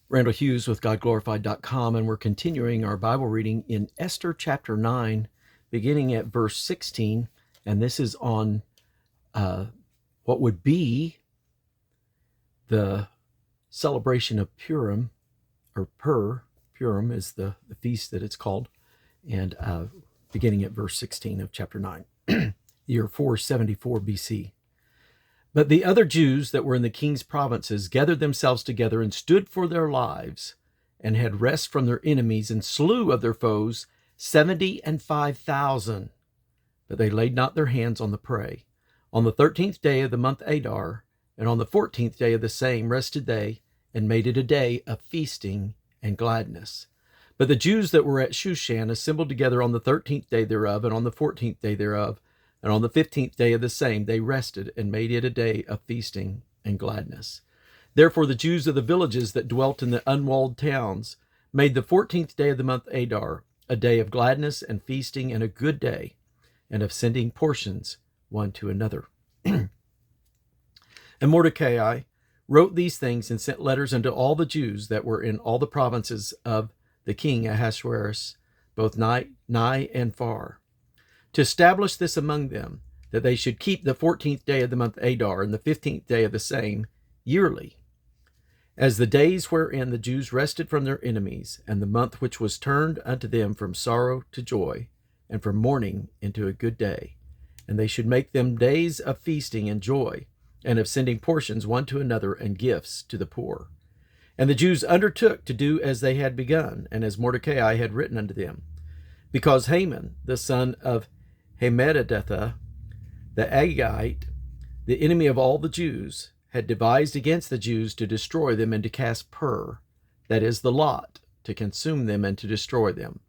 Randall Hughes with GodGlorified.com, and we're continuing our Bible reading in Esther chapter 9, beginning at verse 16, and this is on what would be the celebration of Purim, or Purim is the feast that it's called, and beginning at verse 16 of chapter 9, year 474 BC. But the other Jews that were in the king's provinces gathered themselves together and stood for their lives, and had rest from their enemies, and slew of their foes 75,000. But they laid not their hands on the prey. On the 13th day of the month Adar, and on the 14th day of the same, rested they, and made it a day of feasting and gladness. But the Jews that were at Shushan assembled together on the 13th day thereof, and on the 14th day thereof, and on the 15th day of the same, they rested, and made it a day of feasting and gladness. Therefore the Jews of the villages that dwelt in the unwalled towns made the 14th day of the month Adar a day of gladness and feasting, and a good day, and of sending portions one to another. And Mordecai wrote these things, and sent letters unto all the Jews that were in all the provinces of the king Ahasuerus, both nigh and far, to establish this among them, that they should keep the 14th day of the month Adar, and the 15th day of the same, yearly, as the days wherein the Jews rested from their enemies, and the month which was turned unto them from sorrow to joy, and from mourning into a good day. And they should make them days of feasting and joy, and of sending portions one to another, and gifts to the poor. And the Jews undertook to do as they had begun, and as Mordecai had written unto them, because Haman, the son of Hammedatha, the Agagite, the enemy of all the Jews, had devised against the Jews to destroy them, and to cast pur, that is, the lot, to consume them and to destroy them.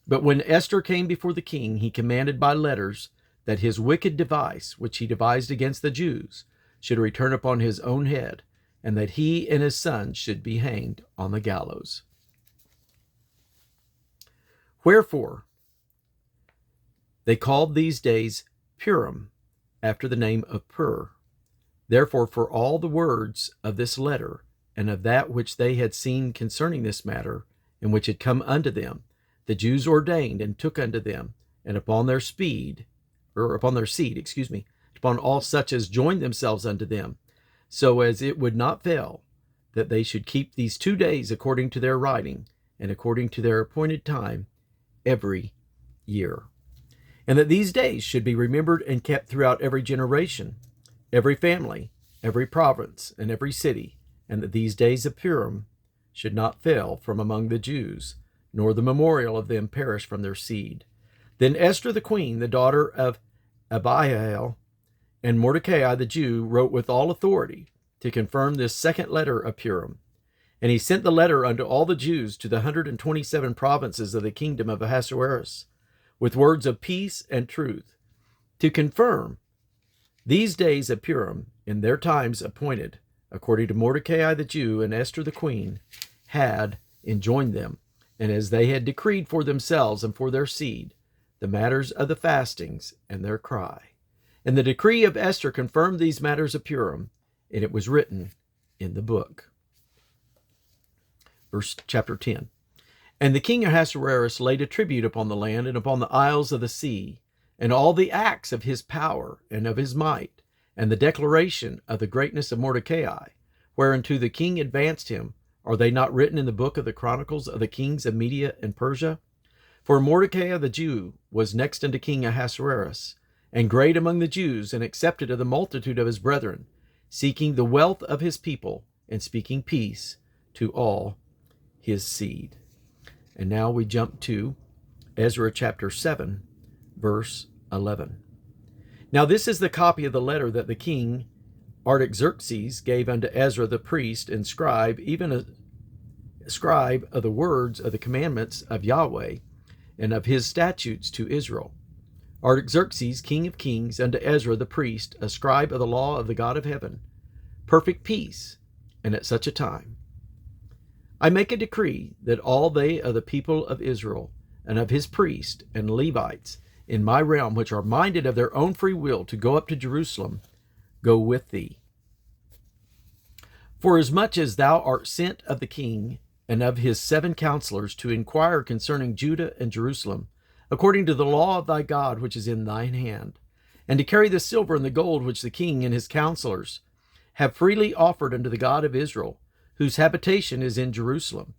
But when Esther came before the king, he commanded by letters that his wicked device, which he devised against the Jews, should return upon his own head, and that he and his sons should be hanged on the gallows. Wherefore they called these days Purim, after the name of Pur. Therefore, for all the words of this letter, and of that which they had seen concerning this matter, and which had come unto them, the Jews ordained and took unto them, and upon their seed, upon all such as joined themselves unto them, so as it would not fail, that they should keep these 2 days according to their writing, and according to their appointed time, every year. And that these days should be remembered and kept throughout every generation, every family, every province, and every city, and that these days of Purim should not fail from among the Jews, nor the memorial of them perish from their seed. Then Esther the queen, the daughter of Abihail, and Mordecai the Jew, wrote with all authority to confirm this second letter of Purim. And he sent the letter unto all the Jews to the 127 provinces of the kingdom of Ahasuerus, with words of peace and truth, to confirm these days of Purim in their times appointed, according to Mordecai the Jew and Esther the queen had enjoined them, and as they had decreed for themselves and for their seed, the matters of the fastings and their cry. And the decree of Esther confirmed these matters of Purim, and it was written in the book. Chapter 10. And the king Ahasuerus laid a tribute upon the land and upon the isles of the sea, and all the acts of his power and of his might, and the declaration of the greatness of Mordecai, whereunto the king advanced him, are they not written in the book of the Chronicles of the kings of Media and Persia? For Mordecai the Jew was next unto King Ahasuerus, and great among the Jews, and accepted of the multitude of his brethren, seeking the wealth of his people, and speaking peace to all his seed. And now we jump to Ezra chapter 7, verse 11. Now this is the copy of the letter that the king Artaxerxes gave unto Ezra the priest and scribe, even a scribe of the words of the commandments of Yahweh, and of his statutes to Israel. Artaxerxes, king of kings, unto Ezra the priest, a scribe of the law of the God of heaven, perfect peace, and at such a time. I make a decree that all they of the people of Israel, and of his priests and Levites in my realm, which are minded of their own free will to go up to Jerusalem, go with thee. Forasmuch as thou art sent of the king and of his 7 counselors to inquire concerning Judah and Jerusalem, according to the law of thy God which is in thine hand, and to carry the silver and the gold which the king and his counselors have freely offered unto the God of Israel, whose habitation is in Jerusalem,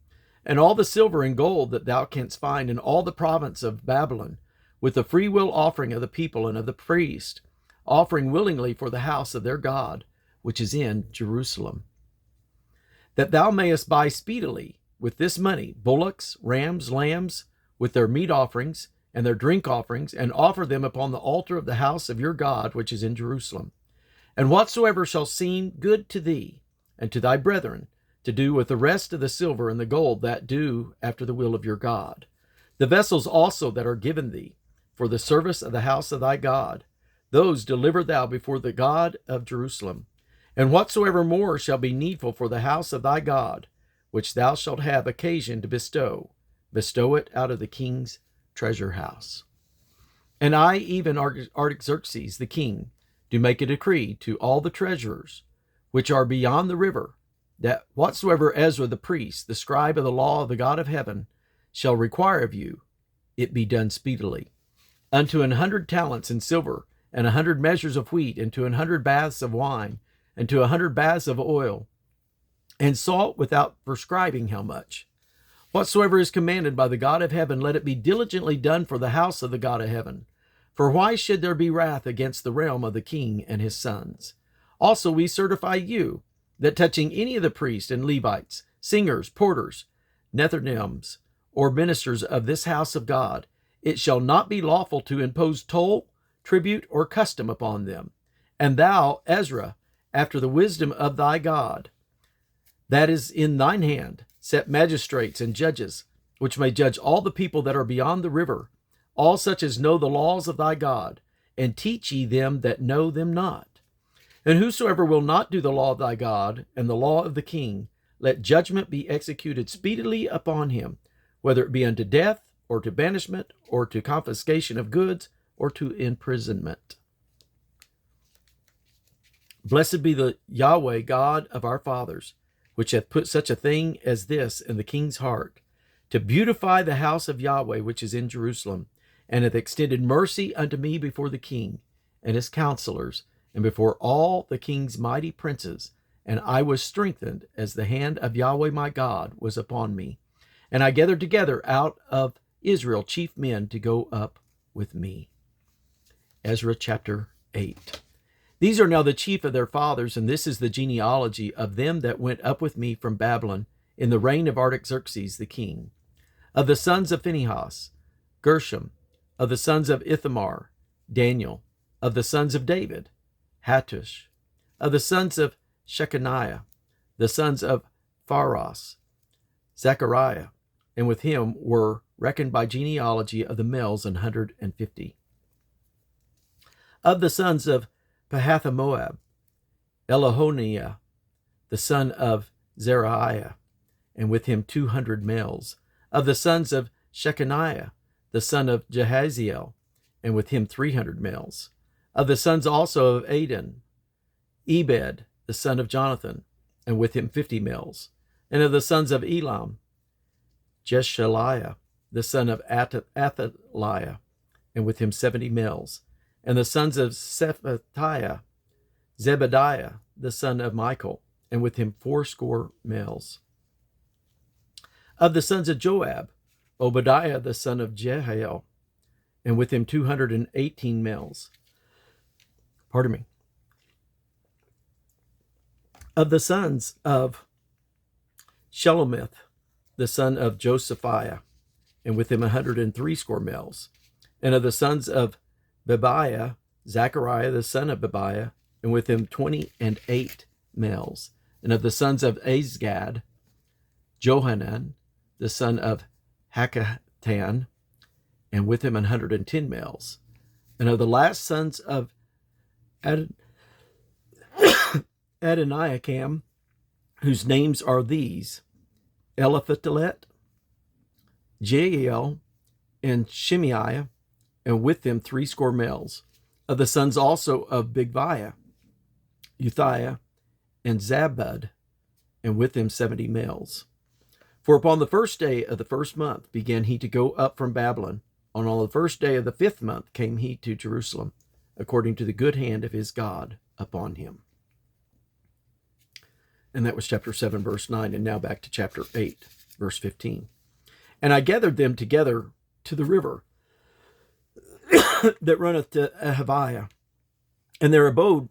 and all the silver and gold that thou canst find in all the province of Babylon, with the freewill offering of the people and of the priest, offering willingly for the house of their God, which is in Jerusalem. That thou mayest buy speedily with this money bullocks, rams, lambs, with their meat offerings and their drink offerings, and offer them upon the altar of the house of your God, which is in Jerusalem. And whatsoever shall seem good to thee and to thy brethren, to do with the rest of the silver and the gold, that do after the will of your God. The vessels also that are given thee for the service of the house of thy God, those deliver thou before the God of Jerusalem. And whatsoever more shall be needful for the house of thy God, which thou shalt have occasion to bestow, bestow it out of the king's treasure house. And I, even Artaxerxes the king, do make a decree to all the treasurers which are beyond the river, that whatsoever Ezra the priest, the scribe of the law of the God of heaven, shall require of you, it be done speedily. Unto 100 talents in silver, and 100 measures of wheat, and to 100 baths of wine, and to 100 baths of oil, and salt without prescribing how much. Whatsoever is commanded by the God of heaven, let it be diligently done for the house of the God of heaven. For why should there be wrath against the realm of the king and his sons? Also we certify you, that touching any of the priests and Levites, singers, porters, Nethinims, or ministers of this house of God, it shall not be lawful to impose toll, tribute, or custom upon them. And thou, Ezra, after the wisdom of thy God, that is in thine hand, set magistrates and judges, which may judge all the people that are beyond the river, all such as know the laws of thy God, and teach ye them that know them not. And whosoever will not do the law of thy God, and the law of the king, let judgment be executed speedily upon him, whether it be unto death, or to banishment, or to confiscation of goods, or to imprisonment. Blessed be the Yahweh God of our fathers, which hath put such a thing as this in the king's heart, to beautify the house of Yahweh which is in Jerusalem, and hath extended mercy unto me before the king and his counselors, and before all the king's mighty princes. And I was strengthened as the hand of Yahweh my God was upon me. And I gathered together out of Israel chief men to go up with me. Ezra chapter 8. These are now the chief of their fathers, and this is the genealogy of them that went up with me from Babylon in the reign of Artaxerxes the king. Of the sons of Phinehas, Gershom. Of the sons of Ithamar, Daniel. Of the sons of David, Hattush. Of the sons of Shechaniah, the sons of Pharos, Zechariah, and with him were reckoned by genealogy of the males 150. Of the sons of Pahathamoab, Elihoniah, the son of Zerahiah, and with him 200 males. Of the sons of Shechaniah, the son of Jehaziel, and with him 300 males. Of the sons also of Adin, Ebed, the son of Jonathan, and with him 50 males. And of the sons of Elam, Jeshaliah, the son of Athaliah, and with him 70 males. And the sons of Shephatiah, Zebediah, the son of Michael, and with him 80 males. Of the sons of Joab, Obadiah, the son of Jehiel, and with him 218 males. Pardon me. Of the sons of Shelomith, the son of Josephiah, and with him 103 males. And of the sons of Bebiah, Zechariah, the son of Bebiah, and with him 28 males. And of the sons of Azgad, Johanan, the son of Hakatan, and with him 110 males. And of the last sons of Adoniakam, whose names are these: Eliphalet, Jeiel, and Shimei, and with them 80 males. Of the sons also of Bigvai, Uthiah, and Zabud, and with them 70 males. For upon the first day of the first month began he to go up from Babylon. On the first day of the 5th month came he to Jerusalem, according to the good hand of his God upon him. And that was chapter 7, verse 9. And now back to chapter 8, verse 15. And I gathered them together to the river that runneth to Haviah. And there abode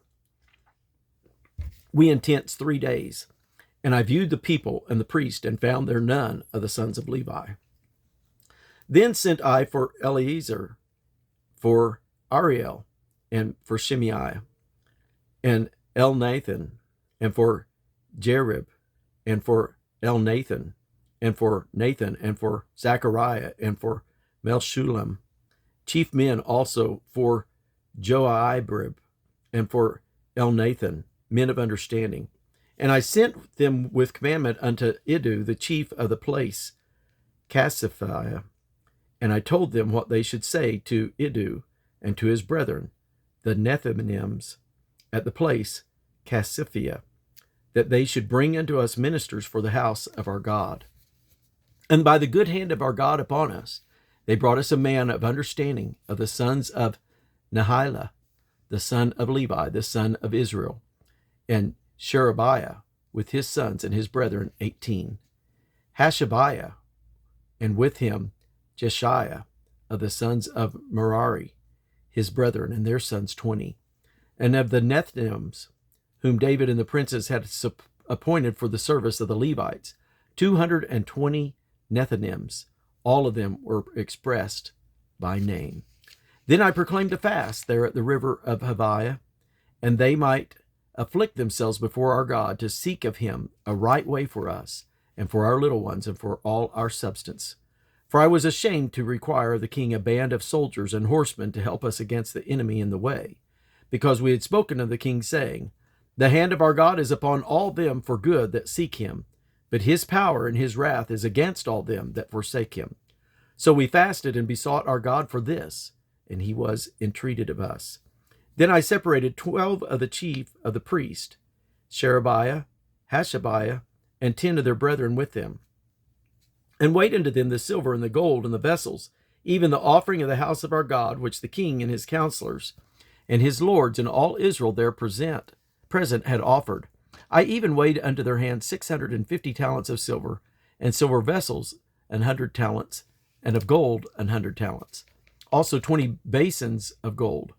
we in tents 3 days. And I viewed the people and the priest, and found there none of the sons of Levi. Then sent I for Eleazar, for Ariel, and for Shimei, and Elnathan, and for Jerib, and for Elnathan, and for Nathan, and for Zechariah, and for Melshulam, chief men also for Joabrib, and for Elnathan, men of understanding. And I sent them with commandment unto Iddu, the chief of the place, Cassiphia. And I told them what they should say to Iddu and to his brethren, the Nethinims, at the place Cassiphia, that they should bring unto us ministers for the house of our God. And by the good hand of our God upon us, they brought us a man of understanding of the sons of Nehilah, the son of Levi, the son of Israel, and Sherebiah with his sons and his brethren 18. Hashabiah, and with him Jeshiah of the sons of Merari, his brethren and their sons 20. And of the Nethinims, whom David and the princes had appointed for the service of the Levites, 220 Nethinims, all of them were expressed by name. Then I proclaimed a fast there at the river of Haviah, and they might afflict themselves before our God, to seek of him a right way for us, and for our little ones, and for all our substance. For I was ashamed to require of the king a band of soldiers and horsemen to help us against the enemy in the way, because we had spoken of the king, saying, The hand of our God is upon all them for good that seek him, but his power and his wrath is against all them that forsake him. So we fasted and besought our God for this, and he was entreated of us. Then I separated 12 of the chief of the priest, Sherebiah, Hashabiah, and 10 of their brethren with them, and weighed unto them the silver and the gold and the vessels, even the offering of the house of our God, which the king and his counselors and his lords and all Israel there present had offered. I even weighed unto their hand 650 talents of silver, and silver vessels 100 talents, and of gold 100 talents. Also 20 basins of gold,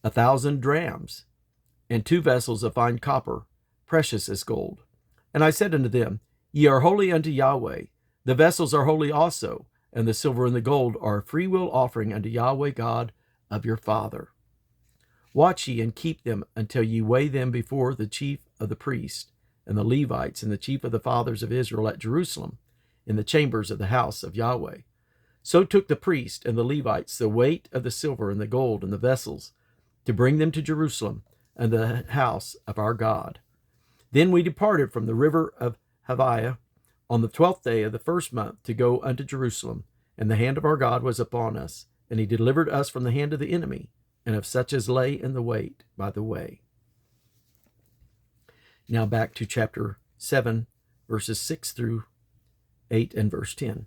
1,000 drams, and 2 vessels of fine copper, precious as gold. And I said unto them, Ye are holy unto Yahweh. The vessels are holy also, and the silver and the gold are a freewill offering unto Yahweh God of your father. Watch ye and keep them until ye weigh them before the chief of the priests, and the Levites, and the chief of the fathers of Israel at Jerusalem, in the chambers of the house of Yahweh. So took the priest and the Levites the weight of the silver and the gold and the vessels, to bring them to Jerusalem and the house of our God. Then we departed from the river of Haviah on the 12th day of the first month to go unto Jerusalem, and the hand of our God was upon us, and he delivered us from the hand of the enemy, and of such as lay in the wait by the way. Now back to chapter 7, verses 6 through 8 and verse 10.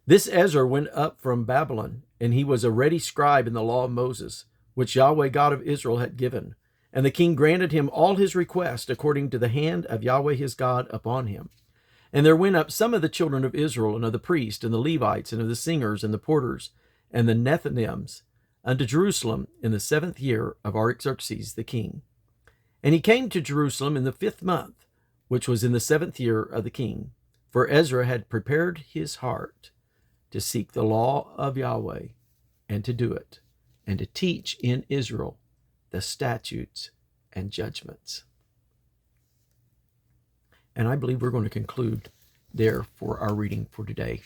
This Ezra went up from Babylon, and he was a ready scribe in the law of Moses, which Yahweh God of Israel had given. And the king granted him all his requests according to the hand of Yahweh his God upon him. And there went up some of the children of Israel, and of the priests, and the Levites, and of the singers, and the porters, and the Nethinims, unto Jerusalem in the 7th year of Artaxerxes the king. And he came to Jerusalem in the 5th month, which was in the 7th year of the king. For Ezra had prepared his heart to seek the law of Yahweh, and to do it, and to teach in Israel the statutes and judgments. And I believe we're going to conclude there for our reading for today,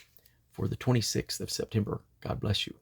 for the 26th of September. God bless you.